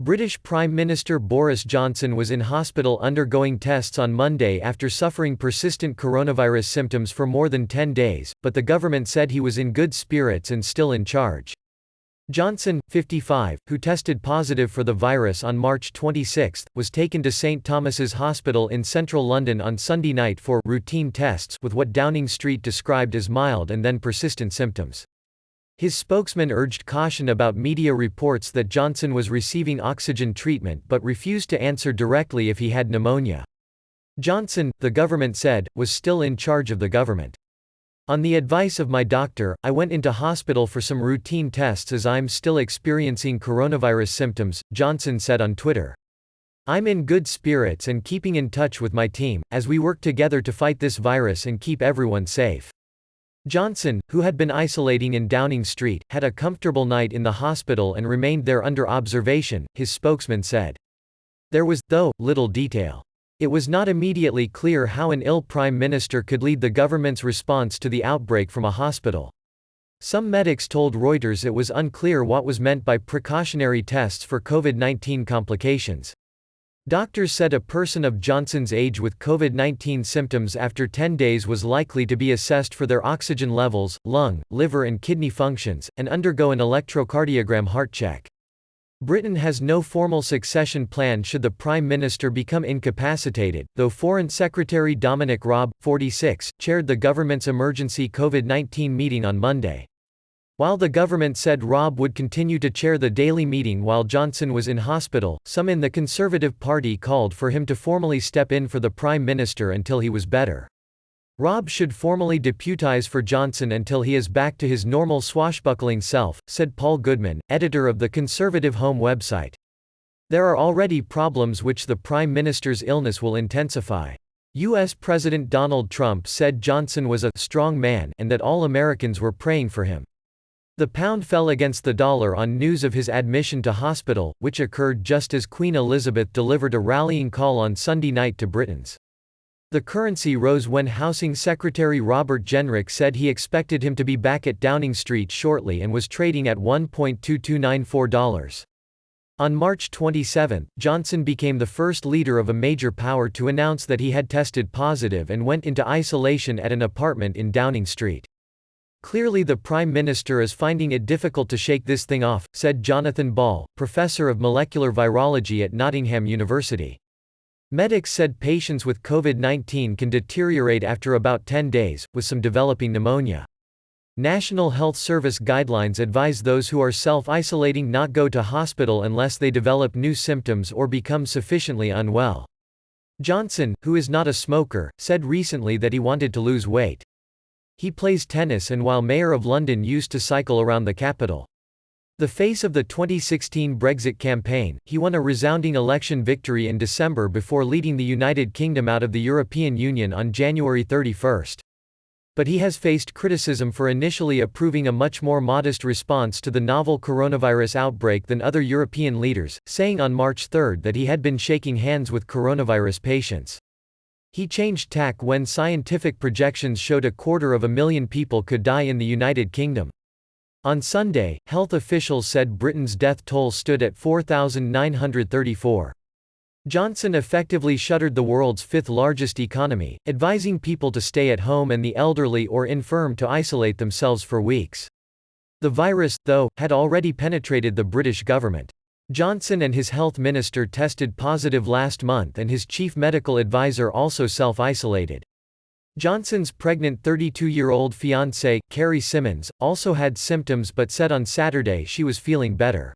British Prime Minister Boris Johnson was in hospital undergoing tests on Monday after suffering persistent coronavirus symptoms for more than 10 days, but the government said he was in good spirits and still in charge. Johnson, 55, who tested positive for the virus on March 26, was taken to St Thomas's Hospital in central London on Sunday night for routine tests with what Downing Street described as mild and then persistent symptoms. His spokesman urged caution about media reports that Johnson was receiving oxygen treatment but refused to answer directly if he had pneumonia. Johnson, the government said, was still in charge of the government. On the advice of my doctor, I went into hospital for some routine tests as I'm still experiencing coronavirus symptoms, Johnson said on Twitter. I'm in good spirits and keeping in touch with my team, as we work together to fight this virus and keep everyone safe. Johnson, who had been isolating in Downing Street, had a comfortable night in the hospital and remained there under observation, his spokesman said. There was, though, little detail. It was not immediately clear how an ill prime minister could lead the government's response to the outbreak from a hospital. Some medics told Reuters it was unclear what was meant by precautionary tests for COVID-19 complications. Doctors said a person of Johnson's age with COVID-19 symptoms after 10 days was likely to be assessed for their oxygen levels, lung, liver and kidney functions, and undergo an electrocardiogram heart check. Britain has no formal succession plan should the Prime Minister become incapacitated, though Foreign Secretary Dominic Raab, 46, chaired the government's emergency COVID-19 meeting on Monday. While the government said Raab would continue to chair the daily meeting while Johnson was in hospital, some in the Conservative Party called for him to formally step in for the Prime Minister until he was better. Raab should formally deputise for Johnson until he is back to his normal swashbuckling self, said Paul Goodman, editor of the Conservative Home website. There are already problems which the Prime Minister's illness will intensify. U.S. President Donald Trump said Johnson was a strong man and that all Americans were praying for him. The pound fell against the dollar on news of his admission to hospital, which occurred just as Queen Elizabeth delivered a rallying call on Sunday night to Britons. The currency rose when Housing Secretary Robert Jenrick said he expected him to be back at Downing Street shortly and was trading at $1.2294. On March 27, Johnson became the first leader of a major power to announce that he had tested positive and went into isolation at an apartment in Downing Street. Clearly the Prime Minister is finding it difficult to shake this thing off, said Jonathan Ball, professor of molecular virology at Nottingham University. Medics said patients with COVID-19 can deteriorate after about 10 days, with some developing pneumonia. National Health Service guidelines advise those who are self-isolating not go to hospital unless they develop new symptoms or become sufficiently unwell. Johnson, who is not a smoker, said recently that he wanted to lose weight. He plays tennis and while Mayor of London used to cycle around the capital. The face of the 2016 Brexit campaign, he won a resounding election victory in December before leading the United Kingdom out of the European Union on January 31. But he has faced criticism for initially approving a much more modest response to the novel coronavirus outbreak than other European leaders, saying on March 3 that he had been shaking hands with coronavirus patients. He changed tack when scientific projections showed 250,000 people could die in the United Kingdom. On Sunday, health officials said Britain's death toll stood at 4,934. Johnson effectively shuttered the world's fifth-largest economy, advising people to stay at home and the elderly or infirm to isolate themselves for weeks. The virus, though, had already penetrated the British government. Johnson and his health minister tested positive last month and his chief medical advisor also self-isolated. Johnson's pregnant 32-year-old fiancée, Carrie Simmons, also had symptoms but said on Saturday she was feeling better.